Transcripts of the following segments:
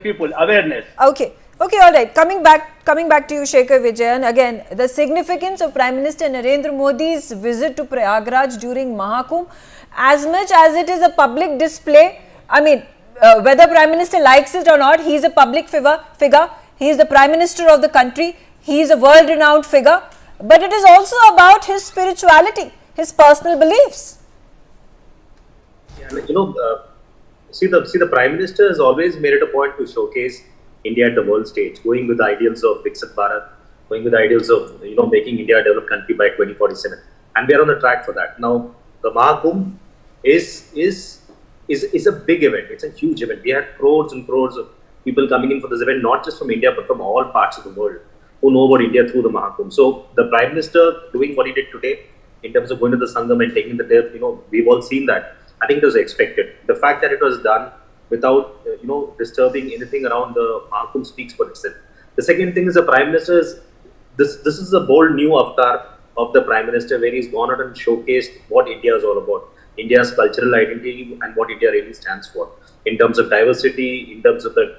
people, awareness. Okay. Okay, all right. Coming back to you, Shekhar Vijayan. Again, the significance of Prime Minister Narendra Modi's visit to Prayagraj during Maha Kumbh, as much as it is a public display. I mean, whether Prime Minister likes it or not, he is a public figure. He is the Prime Minister of the country. He is a world-renowned figure. But it is also about his spirituality, his personal beliefs. Yeah, see the Prime Minister has always made it a point to showcase India at the world stage, going with the ideals of Viksit Bharat, going with the ideals of making India a developed country by 2047, and we are on the track for that. Now, the Maha Kumbh is a big event. It's a huge event. We had crores and crores of people coming in for this event, not just from India but from all parts of the world, who know about India through the Maha Kumbh. So the Prime Minister doing what he did today in terms of going to the Sangam and taking the dip, we've all seen that. I think it was expected. The fact that it was done without disturbing anything around the Maha Kumbh speaks for itself. The second thing is the Prime Minister's this is a bold new avatar of the Prime Minister, where he's gone out and showcased what India is all about, India's cultural identity and what India really stands for in terms of diversity, in terms of the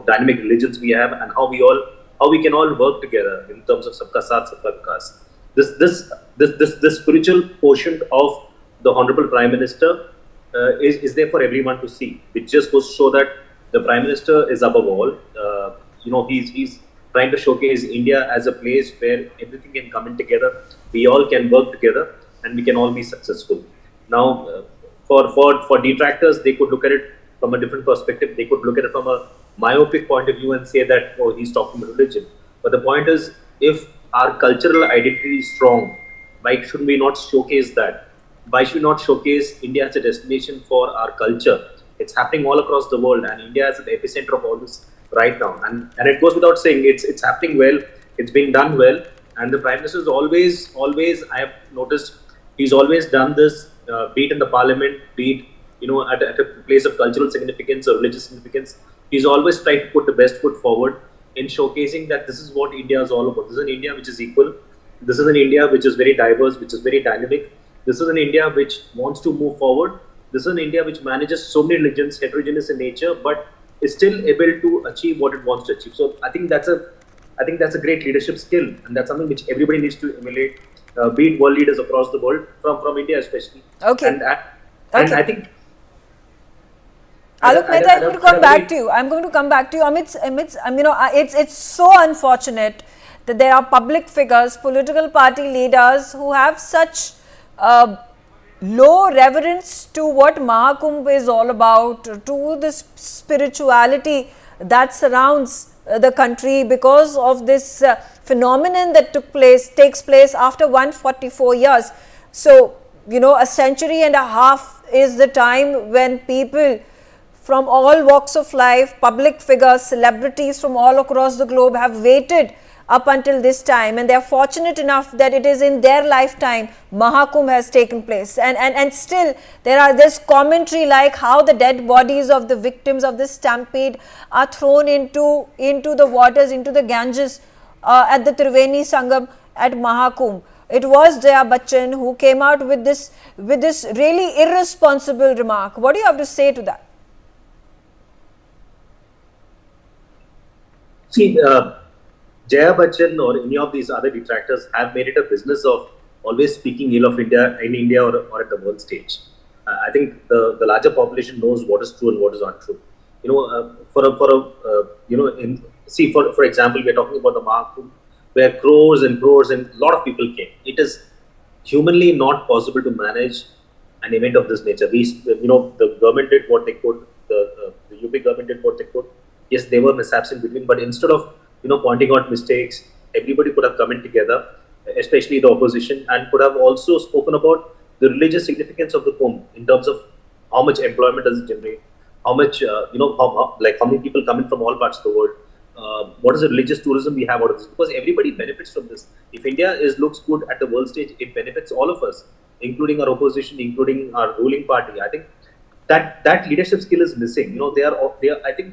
dynamic religions we have, and how we can all work together in terms of sabka saath sabka vikas. This spiritual quotient of the Honorable Prime Minister is there for everyone to see. It just goes to show that the Prime Minister is above all. He's trying to showcase India as a place where everything can come in together. We all can work together, and we can all be successful. Now, for detractors, they could look at it from a different perspective. They could look at it from a myopic point of view and say that, oh, he's talking about religion. But the point is, if our cultural identity is strong, why should we not showcase that? Why should we not showcase India as a destination for our culture? It's happening all across the world, and India is at the epicenter of all this right now. And it goes without saying, it's happening well, it's being done well. And the Prime Minister is always, I have noticed, he's always done this, be it in the Parliament, be it at a place of cultural significance or religious significance. He's always tried to put the best foot forward in showcasing that this is what India is all about. This is an India which is equal. This is an India which is very diverse, which is very dynamic. This is an India which wants to move forward. This is an India which manages so many religions, heterogeneous in nature, but is still able to achieve what it wants to achieve. So I think that's a great leadership skill, and that's something which everybody needs to emulate, be it world leaders across the world, from India especially. Okay. And I think. Alok Mehta, I'm going to come back to you. It's so unfortunate that there are public figures, political party leaders who have such low reverence to what Maha Kumbh is all about, to the spirituality that surrounds the country, because of this phenomenon that takes place after 144 years. So, a century and a half is the time when people from all walks of life, public figures, celebrities from all across the globe have waited up until this time, and they are fortunate enough that it is in their lifetime Maha Kumbh has taken place, and still there's commentary like how the dead bodies of the victims of this stampede are thrown into the waters, into the Ganges at the Triveni Sangam at Maha Kumbh. It was Jaya Bachchan who came out with this really irresponsible remark. What do you have to say to that? See, Jaya Bachchan or any of these other detractors have made it a business of always speaking ill of India in India or at the world stage. I think the larger population knows what is true and what is not true. For example, we are talking about the Maha Kumbh, where crores and crores and a lot of people came. It is humanly not possible to manage an event of this nature. The government did what they could. The UP government did what they could. Yes, there were mishaps in between, but instead of pointing out mistakes, everybody could have come in together, especially the opposition, and could have also spoken about the religious significance of the Kumbh in terms of how much employment does it generate, how much, how many people come in from all parts of the world, what is the religious tourism we have out of this, because everybody benefits from this. If India looks good at the world stage, it benefits all of us, including our opposition, including our ruling party. I think that leadership skill is missing. I think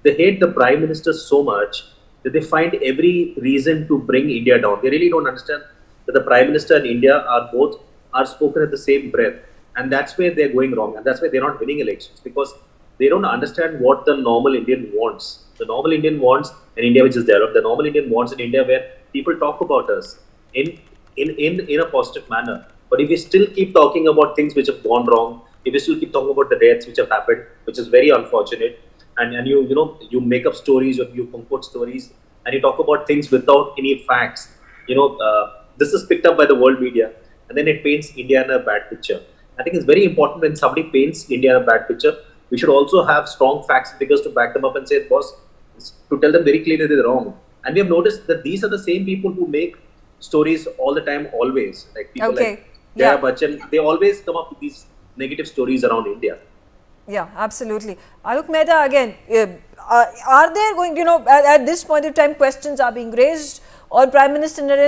they hate the Prime Minister so much that they find every reason to bring India down. They really don't understand that the Prime Minister and India are spoken at the same breath, and that's where they're going wrong, and that's why they're not winning elections, because they don't understand what the normal Indian wants. The normal Indian wants an India which is developed. The normal Indian wants an India where people talk about us in in a positive manner. But if we still keep talking about things which have gone wrong, if we still keep talking about the deaths which have happened, which is very unfortunate, and you make up stories or you compose stories and you talk about things without any facts, this is picked up by the world media and then it paints India in a bad picture. I think it's very important when somebody paints India in a bad picture, we should also have strong facts and figures to back them up and say, boss, to tell them very clearly they're wrong. And we have noticed that these are the same people who make stories all the time, always. Like people like Jaya Bachchan, they always come up with these negative stories around India. Yeah, absolutely. Alok Mehta, again, are there going, at this point of time, questions are being raised, or Prime Minister Narendra